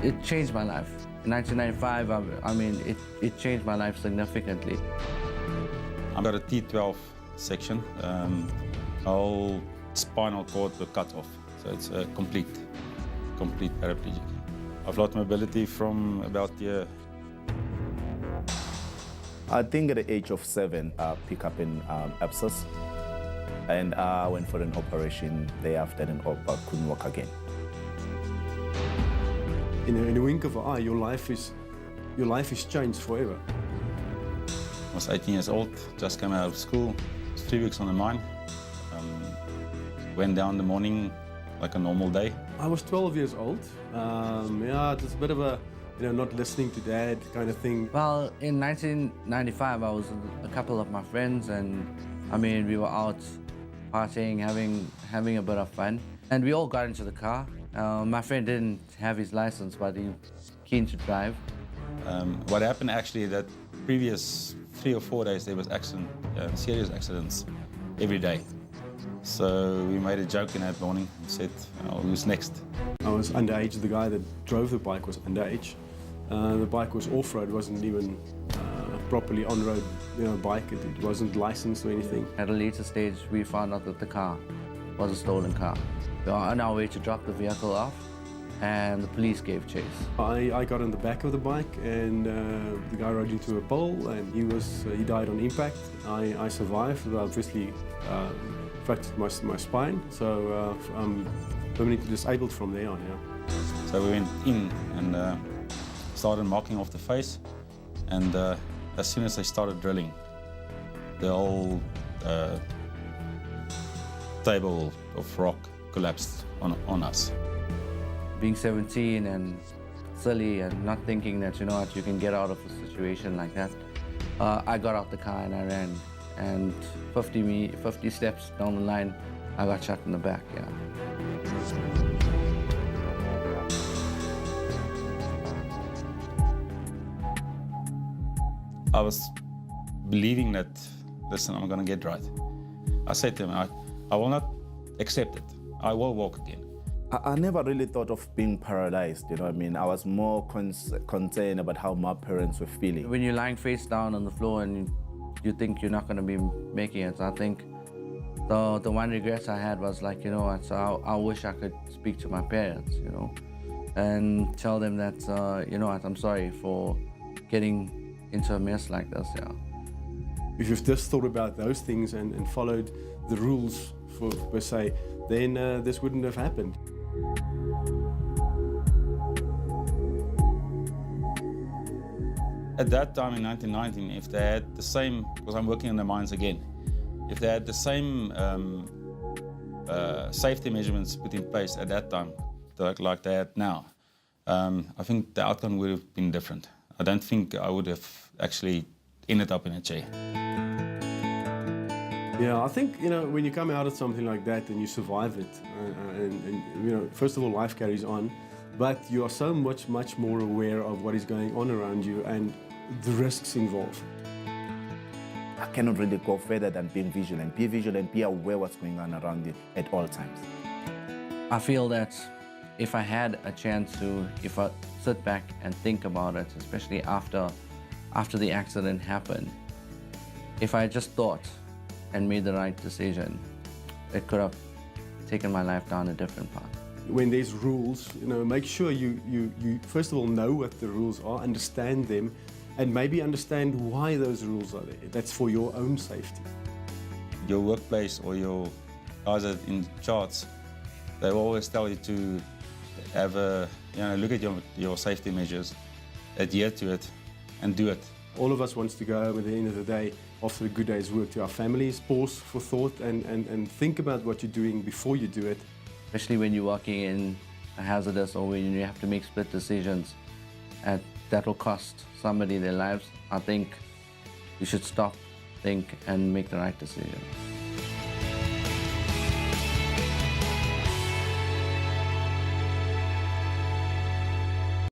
It changed my life. In 1995, I mean, it changed my life significantly. I've got a T12 section. Whole spinal cord was cut off, so it's a complete paraplegic. I've lost mobility from about the I think at the age of 7, I picked up an abscess, and I went for an operation thereafter, and I couldn't walk again. In a wink of an eye, your life is changed forever. I was 18 years old, just came out of school, 3 weeks on the mine. Went down in the morning like a normal day. I was 12 years old. Yeah, it's a bit of a, not listening to dad kind of thing. Well, in 1995, I was with a couple of my friends, and I mean, we were out partying, having a bit of fun, and we all got into the car. My friend didn't have his license, but he was keen to drive. What happened actually that previous 3 or 4 days there was serious accidents every day. So we made a joke in that morning and said, who's next? I was underage. The guy that drove the bike was underage. The bike was off-road, wasn't even properly on-road bike. It wasn't licensed or anything. At a later stage, we found out that the car was a stolen car. We were on our way to drop the vehicle off, and the police gave chase. I got on the back of the bike, and the guy rode into a pole, and he died on impact. I survived, but obviously fractured my spine, so I'm permanently disabled from there on. Yeah. So we went in and started marking off the face, and as soon as they started drilling, the whole table of rock collapsed on us. Being 17 and silly and not thinking that, you can get out of a situation like that, I got out the car and I ran. And 50 steps down the line, I got shot in the back, yeah. I was believing that, listen, I'm going to get right. I said to him, I will not accept it. I will walk again. I never really thought of being paralyzed, I mean? I was more concerned about how my parents were feeling. When you're lying face down on the floor and you think you're not going to be making it, I think the one regret I had was like, so I wish I could speak to my parents, and tell them that, I'm sorry for getting into a mess like this, yeah. If you've just thought about those things and followed the rules per se, then this wouldn't have happened. At that time in 1919, if they had the same, because I'm working in the mines again, if they had the same safety measurements put in place at that time, like they had now, I think the outcome would have been different. I don't think I would have actually ended up in a chair. Yeah, I think, when you come out of something like that and you survive it, and first of all, life carries on, but you are so much more aware of what is going on around you and the risks involved. I cannot really go further than being vigilant. Be vigilant, be aware what's going on around you at all times. I feel that if I had a chance to, if I sit back and think about it, especially after the accident happened, if I just thought and made the right decision, it could have taken my life down a different path. When there's rules, make sure you first of all know what the rules are, understand them, and maybe understand why those rules are there. That's for your own safety. Your workplace or your guys in charts, they will always tell you to have a, look at your safety measures, adhere to it, and do it. All of us wants to go home at the end of the day after a good day's work to our families, pause for thought and think about what you're doing before you do it. Especially when you're working in a hazardous or when you have to make split decisions and that will cost somebody their lives, I think you should stop, think, and make the right decision.